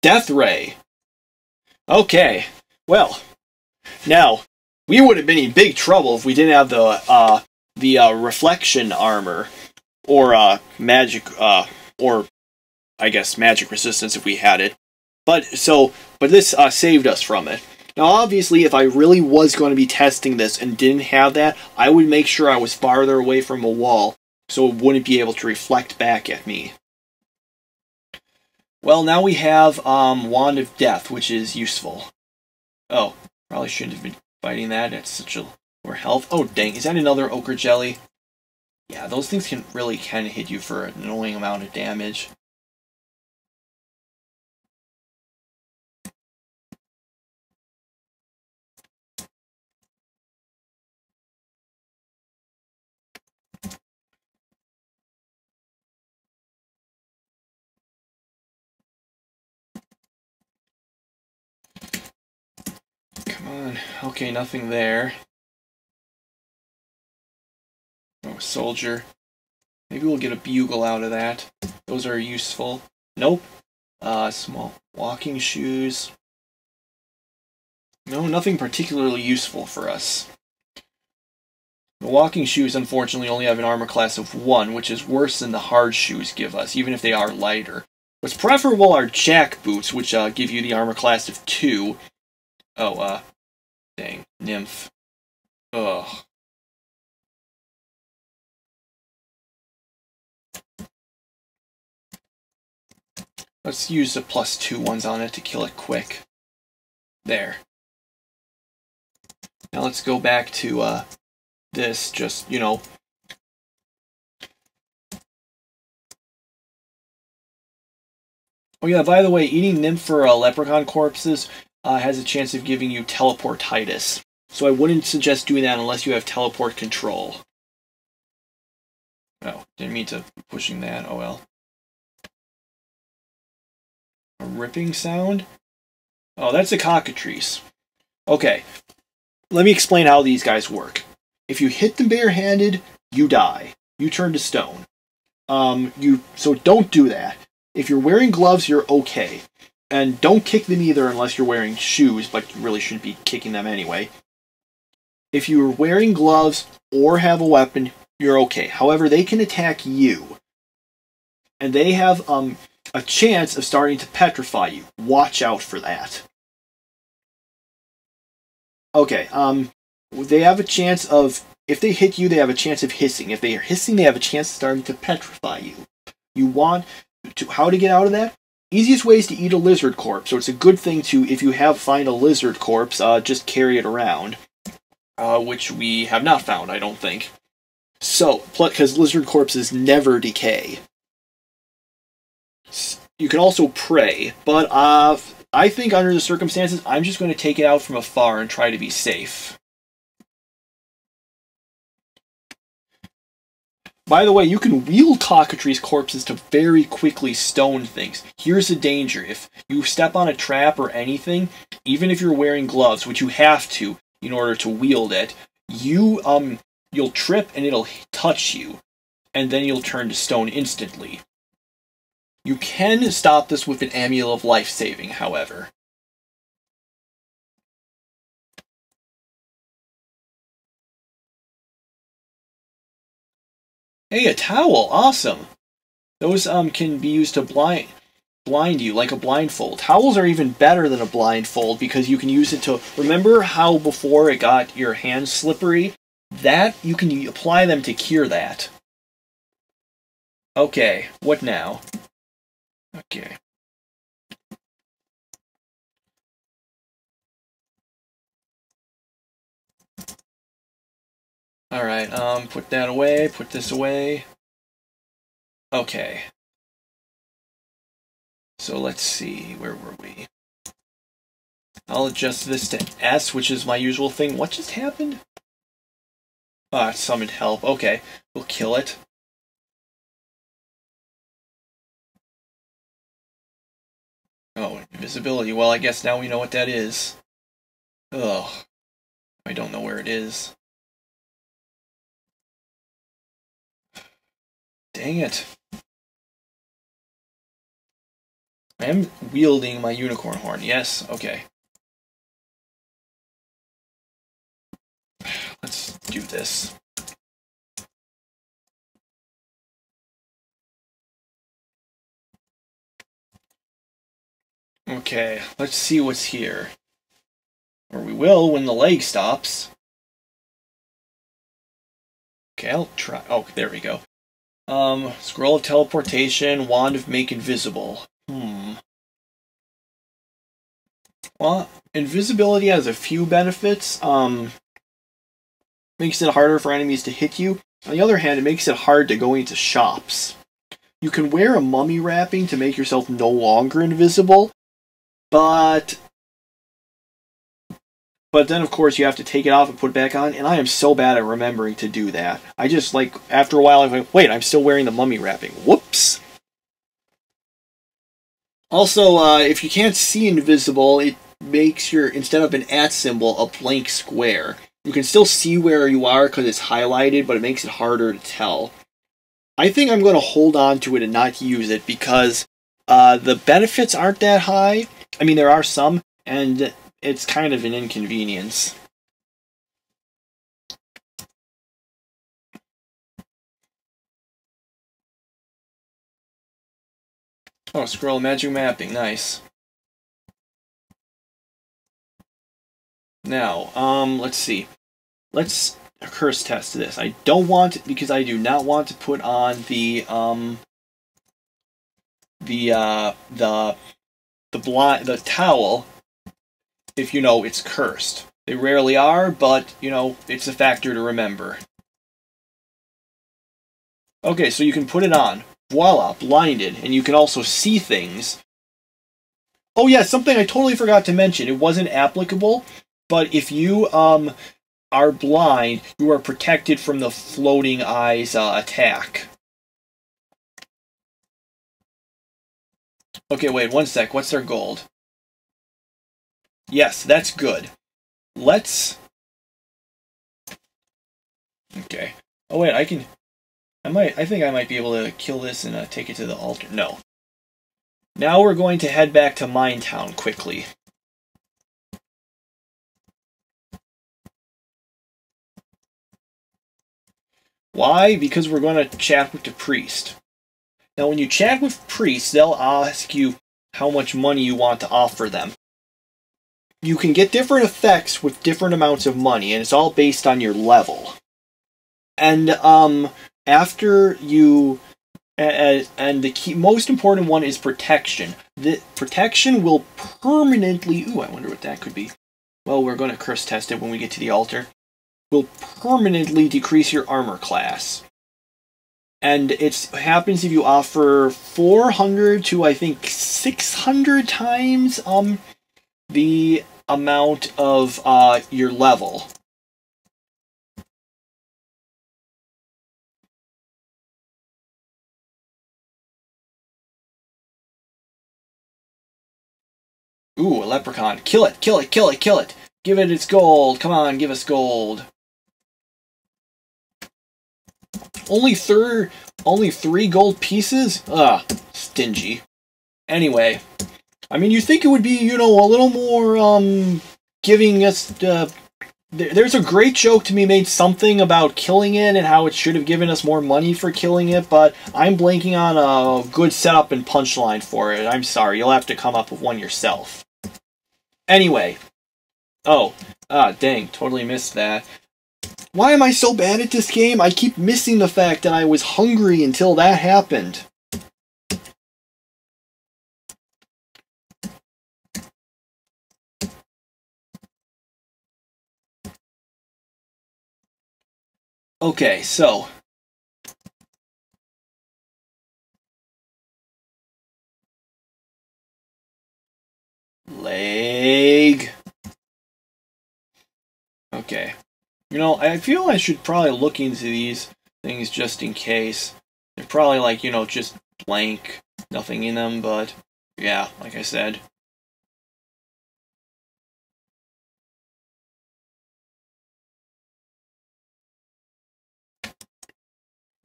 Death Ray. Okay, well, now, we would have been in big trouble if we didn't have the reflection armor, or magic, or I guess magic resistance if we had it. But this saved us from it. Now, obviously, if I really was going to be testing this and didn't have that, I would make sure I was farther away from a wall, so it wouldn't be able to reflect back at me. Well, now we have Wand of Death, which is useful. Oh, probably shouldn't have been fighting that. It's such a lower health. Oh, dang. Is that another ochre jelly? Yeah, those things can really hit you for an annoying amount of damage. Come on. Okay, nothing there. Oh, soldier. Maybe we'll get a bugle out of that. Those are useful. Nope. Small walking shoes. No, nothing particularly useful for us. The walking shoes, unfortunately, only have an armor class of 1, which is worse than the hard shoes give us, even if they are lighter. What's preferable are jack boots, which give you the armor class of 2. Oh, dang. Nymph. Ugh. Let's use the +2 ones on it to kill it quick. There. Now let's go back to, this, just, you know. Oh yeah, by the way, eating nymph or leprechaun corpses has a chance of giving you teleportitis. So I wouldn't suggest doing that unless you have teleport control. Oh, didn't mean to be pushing that, oh well. A ripping sound? Oh, that's a cockatrice. Okay, let me explain how these guys work. If you hit them barehanded, you die. You turn to stone. So don't do that. If you're wearing gloves, you're okay. And don't kick them either unless you're wearing shoes, but you really shouldn't be kicking them anyway. If you're wearing gloves or have a weapon, you're okay. However, they can attack you. And they have a chance of starting to petrify you. Watch out for that. Okay, they have a chance of, if they hit you, they have a chance of hissing. If they are hissing, they have a chance of starting to petrify you. You want to, how to get out of that? Easiest way is to eat a lizard corpse. So it's a good thing to, if you find a lizard corpse, just carry it around. Which we have not found, I don't think. So, because lizard corpses never decay. You can also pray, but I think under the circumstances, I'm just going to take it out from afar and try to be safe. By the way, you can wield cockatrice corpses to very quickly stone things. Here's the danger. If you step on a trap or anything, even if you're wearing gloves, which you have to in order to wield it, you'll trip and it'll touch you, and then you'll turn to stone instantly. You can stop this with an amulet of life-saving, however. Hey, a towel! Awesome! Those can be used to blind you, like a blindfold. Towels are even better than a blindfold because you can use it to... Remember how before it got your hands slippery? That, you can apply them to cure that. Okay, what now? Okay. Alright, put that away, put this away. Okay. So let's see, where were we? I'll adjust this to S, which is my usual thing. What just happened? Ah, summoned help. Okay, we'll kill it. Oh, invisibility. Well, I guess now we know what that is. Ugh. I don't know where it is. Dang it. I am wielding my unicorn horn. Yes, okay. Let's do this. Okay, let's see what's here. Or we will when the leg stops. Okay, I'll try. Oh, there we go. Scroll of teleportation, wand of make invisible. Well, invisibility has a few benefits. Makes it harder for enemies to hit you. On the other hand, it makes it hard to go into shops. You can wear a mummy wrapping to make yourself no longer invisible, but then of course you have to take it off and put it back on, and I am so bad at remembering to do that. I just, like, after a while I'm like, wait, I'm still wearing the mummy wrapping. Whoops! Also, if you can't see invisible, it makes your, instead of an @ symbol, a blank square. You can still see where you are because it's highlighted, but it makes it harder to tell. I think I'm going to hold on to it and not use it because the benefits aren't that high. I mean, there are some, and it's kind of an inconvenience. Oh, scroll magic mapping, nice. Now, let's see. Let's curse test this. I don't want it because I do not want to put on the towel if you know it's cursed. They rarely are, but you know, it's a factor to remember. Okay, so you can put it on. Voila, blinded, and you can also see things. Oh yeah, something I totally forgot to mention. It wasn't applicable, but if you are blind, you are protected from the floating eyes attack. Okay, wait, one sec. What's their gold? Yes, that's good. Let's... Okay. Oh wait, I think I might be able to kill this and take it to the altar. No. Now we're going to head back to Minetown quickly. Why? Because we're going to chat with the priest. Now, when you chat with priests, they'll ask you how much money you want to offer them. You can get different effects with different amounts of money, and it's all based on your level. And after you... And the most important one is protection. The protection will permanently... Ooh, I wonder what that could be. Well, we're going to curse test it when we get to the altar. Will permanently decrease your armor class. And it happens if you offer 400 to, I think, 600 times the amount of your level. Ooh, a leprechaun. Kill it, kill it, kill it, kill it. Give it its gold. Come on, give us gold. Only 3 gold pieces? Ugh, stingy. Anyway, I mean, you think it would be, you know, a little more, giving us, there's a great joke to be made something about killing it and how it should have given us more money for killing it, but I'm blanking on a good setup and punchline for it. I'm sorry, you'll have to come up with one yourself. Anyway. Oh, dang, totally missed that. Why am I so bad at this game? I keep missing the fact that I was hungry until that happened. Okay, so... Leg... Okay. You know, I feel I should probably look into these things just in case. They're probably like, you know, just blank, nothing in them, but yeah, like I said.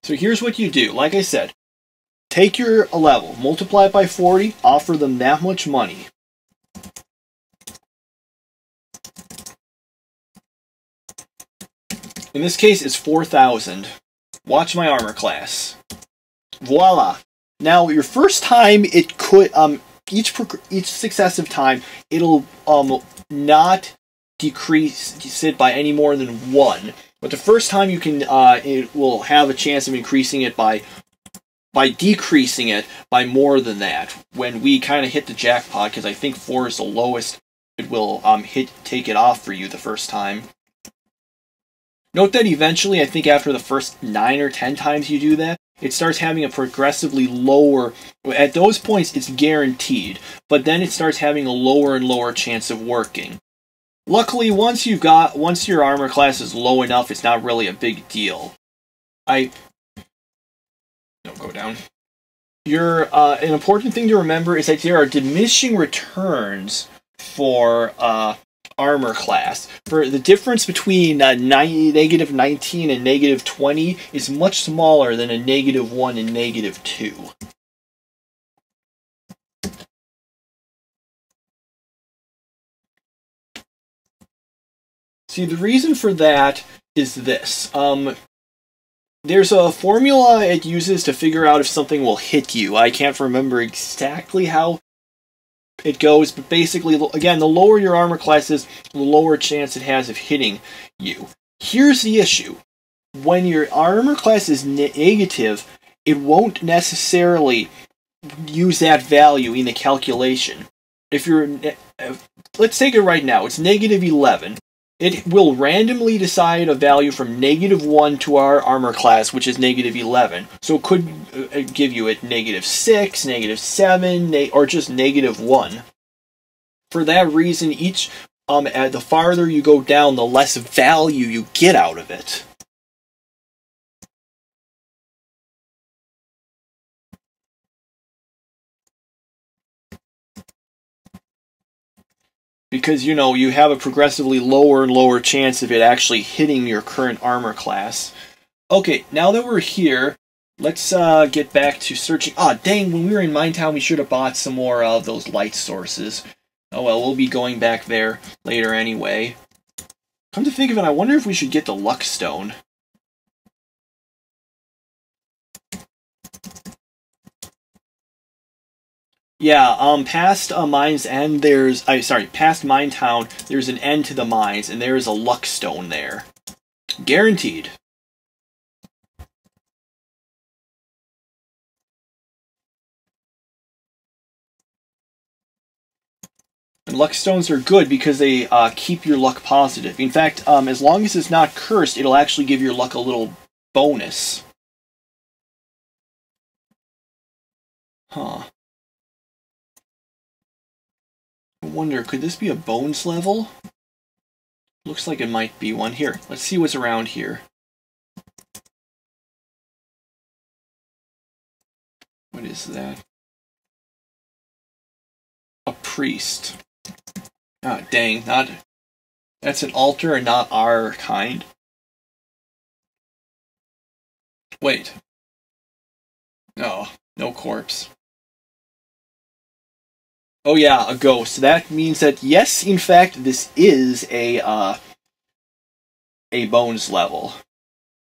So here's what you do. Like I said, take your level, multiply it by 40, offer them that much money. In this case, it's 4,000. Watch my armor class. Voila. Now, your first time, it could each successive time, it'll not decrease it by any more than 1. But the first time you can, it will have a chance of increasing it by decreasing it by more than that. When we kind of hit the jackpot, because I think 4 is the lowest, it will take it off for you the first time. Note that eventually, I think after the first 9 or 10 times you do that, it starts having a progressively lower, at those points it's guaranteed, but then it starts having a lower and lower chance of working. Luckily, once your armor class is low enough, it's not really a big deal. Don't go down. An important thing to remember is that there are diminishing returns for armor class. For the difference between negative 19 and negative 20 is much smaller than a negative 1 and negative 2. See, the reason for that is this. There's a formula it uses to figure out if something will hit you. I can't remember exactly how it goes, but basically, again, the lower your armor class is, the lower chance it has of hitting you. Here's the issue. When your armor class is negative, it won't necessarily use that value in the calculation. Let's take it right now. It's negative 11. It will randomly decide a value from negative 1 to our armor class, which is negative 11. So it could give you at negative 6, negative 7, or just negative 1. For that reason, the farther you go down, the less value you get out of it. Because, you have a progressively lower and lower chance of it actually hitting your current armor class. Okay, now that we're here, let's get back to searching. Ah, dang, when we were in Minetown, we should have bought some more of those light sources. Oh well, we'll be going back there later anyway. Come to think of it, I wonder if we should get the Luck Stone. Yeah, past Mines End, past Minetown, there's an end to the mines, and there is a Luck Stone there. Guaranteed. And Luck Stones are good because they keep your luck positive. In fact, as long as it's not cursed, it'll actually give your luck a little bonus. Huh. I wonder, could this be a bones level? Looks like it might be one. Here, let's see what's around here. What is that? A priest. Ah, dang, that's an altar and not our kind. Wait. No, no corpse. Oh yeah, a ghost. That means that, yes, in fact, this is a bones level.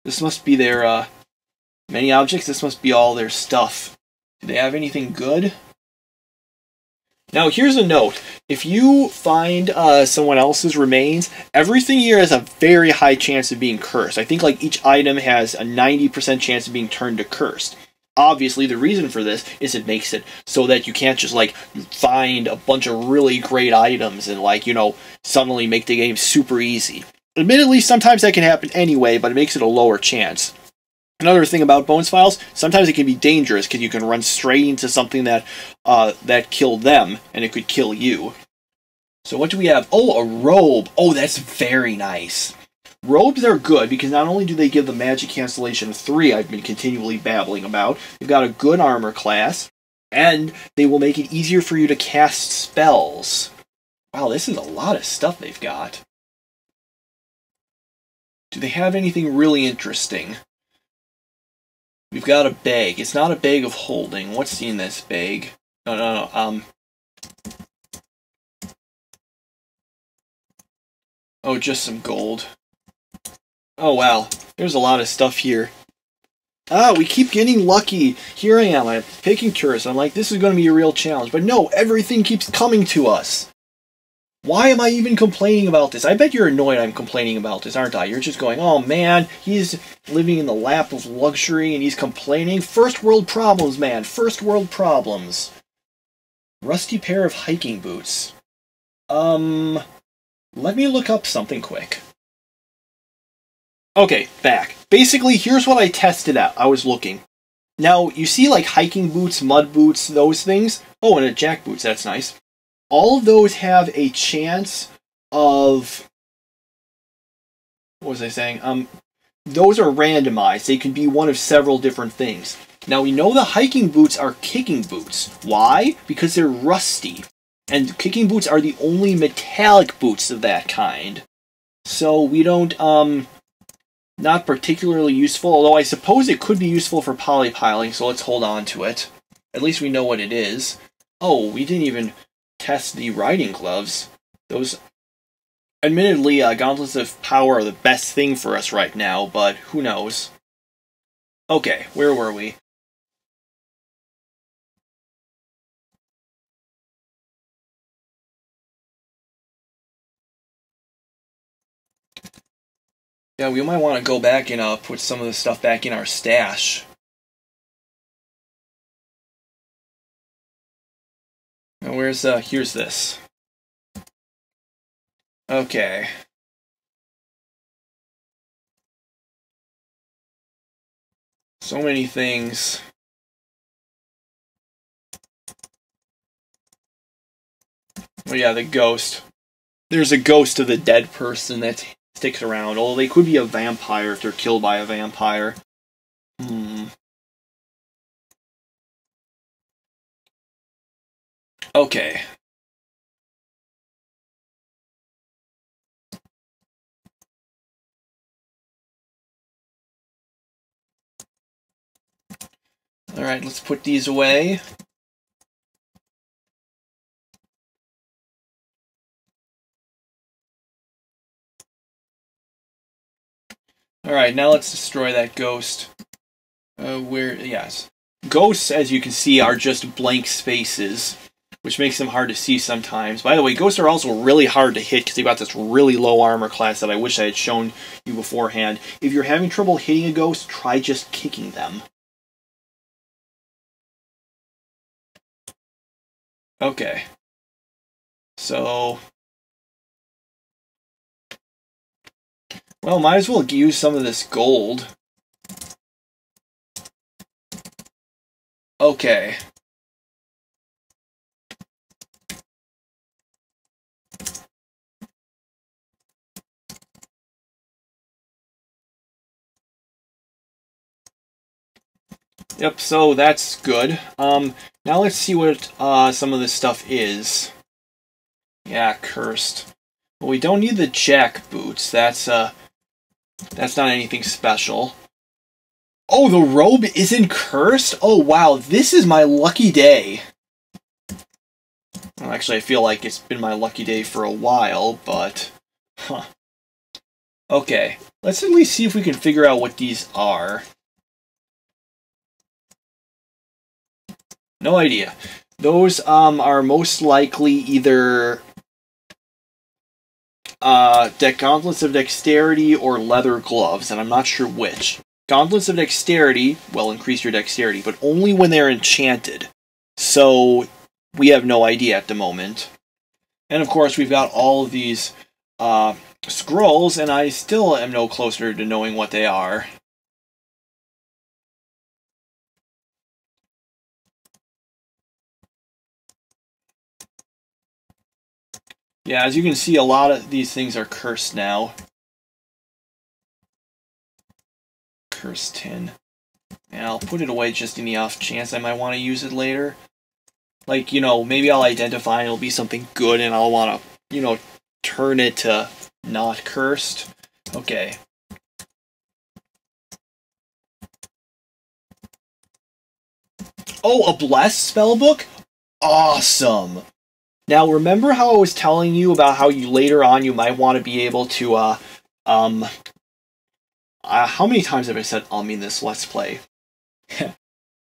This must be their, many objects, this must be all their stuff. Do they have anything good? Now, here's a note. If you find someone else's remains, everything here has a very high chance of being cursed. I think, like, each item has a 90% chance of being turned to cursed. Obviously, the reason for this is it makes it so that you can't just, like, find a bunch of really great items and, like, suddenly make the game super easy. Admittedly, sometimes that can happen anyway, but it makes it a lower chance. Another thing about bones files, sometimes it can be dangerous because you can run straight into something that killed them, and it could kill you. So what do we have? Oh, a robe. Oh, that's very nice. Robes are good because not only do they give the magic cancellation 3 I've been continually babbling about, they've got a good armor class, and they will make it easier for you to cast spells. Wow, this is a lot of stuff they've got. Do they have anything really interesting? We've got a bag. It's not a bag of holding. What's in this bag? No. Oh, just some gold. Oh, wow. There's a lot of stuff here. Ah, we keep getting lucky. Here I am. I'm picking tourists. I'm like, this is going to be a real challenge. But no, everything keeps coming to us. Why am I even complaining about this? I bet you're annoyed I'm complaining about this, aren't I? You're just going, oh man, he's living in the lap of luxury and he's complaining. First world problems, man. First world problems. Rusty pair of hiking boots. Let me look up something quick. Okay, back. Basically, here's what I tested out. I was looking. Now, you see like hiking boots, mud boots, those things? Oh, and a jack boots, that's nice. All of those have a chance of... What was I saying? Those are randomized. They can be one of several different things. Now, we know the hiking boots are kicking boots. Why? Because they're rusty. And kicking boots are the only metallic boots of that kind. So we don't, not particularly useful, although I suppose it could be useful for polypiling, so let's hold on to it. At least we know what it is. Oh, we didn't even test the riding gloves. Those, admittedly, gauntlets of power are the best thing for us right now, but who knows. Okay, where were we? Yeah, we might want to go back and put some of the stuff back in our stash. Now where's, here's this. Okay. So many things. Oh yeah, the ghost. There's a ghost of the dead person that sticks around. Although they could be a vampire if they're killed by a vampire. Okay. Alright, let's put these away. Alright, now let's destroy that ghost. Yes. Ghosts, as you can see, are just blank spaces, which makes them hard to see sometimes. By the way, ghosts are also really hard to hit because they've got this really low armor class that I wish I had shown you beforehand. If you're having trouble hitting a ghost, try just kicking them. Okay. So... well, might as well use some of this gold. Okay. Yep, so that's good. Now let's see what some of this stuff is. Yeah, cursed. Well, we don't need the jack boots. That's not anything special. Oh, the robe isn't cursed? Oh, wow, this is my lucky day. Well, actually, I feel like it's been my lucky day for a while, but... huh. Okay, let's at least see if we can figure out what these are. No idea. Those are most likely either gauntlets of dexterity or leather gloves, and I'm not sure which. Gauntlets of dexterity will increase your dexterity, but only when they're enchanted. So we have no idea at the moment. And of course, we've got all of these scrolls, and I still am no closer to knowing what they are. Yeah, as you can see, a lot of these things are cursed now. Cursed tin. And I'll put it away just in the off chance I might want to use it later. Like, you know, maybe I'll identify and it'll be something good and I'll want to, you know, turn it to not cursed. Okay. Oh, a Bless spellbook? Awesome! Now, remember how I was telling you about how you later on you might want to be able to, how many times have I said in this Let's Play?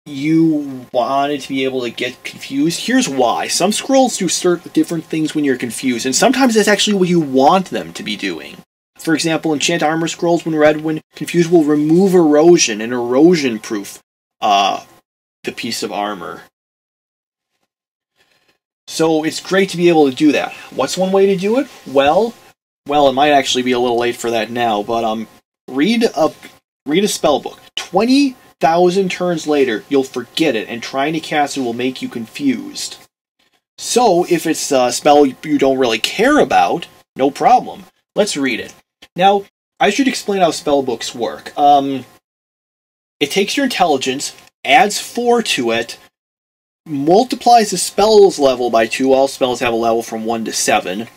You wanted to be able to get confused? Here's why. Some scrolls do certain different things when you're confused, and sometimes that's actually what you want them to be doing. For example, enchant armor scrolls when read when confused will remove erosion and erosion-proof the piece of armor. So it's great to be able to do that. What's one way to do it? Well, it might actually be a little late for that now, but read a spellbook. 20,000 turns later, you'll forget it, and trying to cast it will make you confused. So if it's a spell you don't really care about, no problem. Let's read it. Now, I should explain how spellbooks work. It takes your intelligence, adds 4 to it, multiplies the spell's level by 2. All spells have a level from 1 to 7.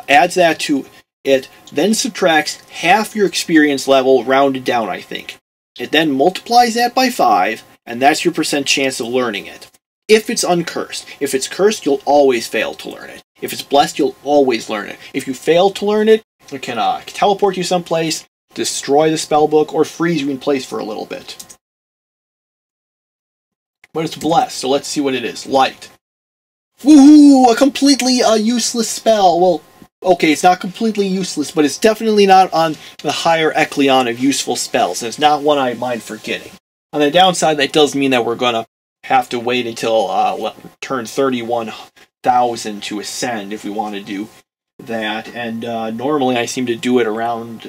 Adds that to it, then subtracts half your experience level, rounded down, I think. It then multiplies that by 5, and that's your % chance of learning it. If it's uncursed. If it's cursed, you'll always fail to learn it. If it's blessed, you'll always learn it. If you fail to learn it, it can teleport you someplace, destroy the spellbook, or freeze you in place for a little bit. But it's blessed, so let's see what it is. Light. Woohoo! A completely useless spell. Well, okay, it's not completely useless, but it's definitely not on the higher echelon of useful spells, and it's not one I mind forgetting. On the downside, that does mean that we're going to have to wait until turn 31,000 to ascend if we want to do that, and normally I seem to do it around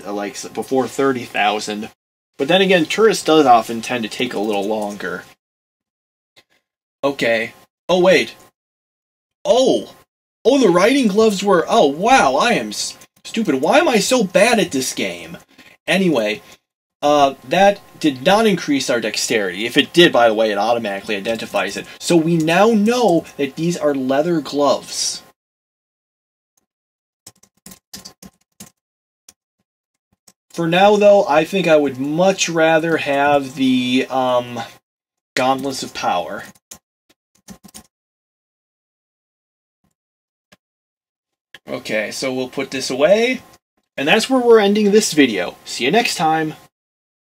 before 30,000. But then again, tourists does often tend to take a little longer. Okay. Oh, wait. Oh, the riding gloves were... Oh, wow, I am stupid. Why am I so bad at this game? Anyway, that did not increase our dexterity. If it did, by the way, it automatically identifies it. So we now know that these are leather gloves. For now, though, I think I would much rather have the Gauntlets of Power. Okay, so we'll put this away, and that's where we're ending this video. See you next time!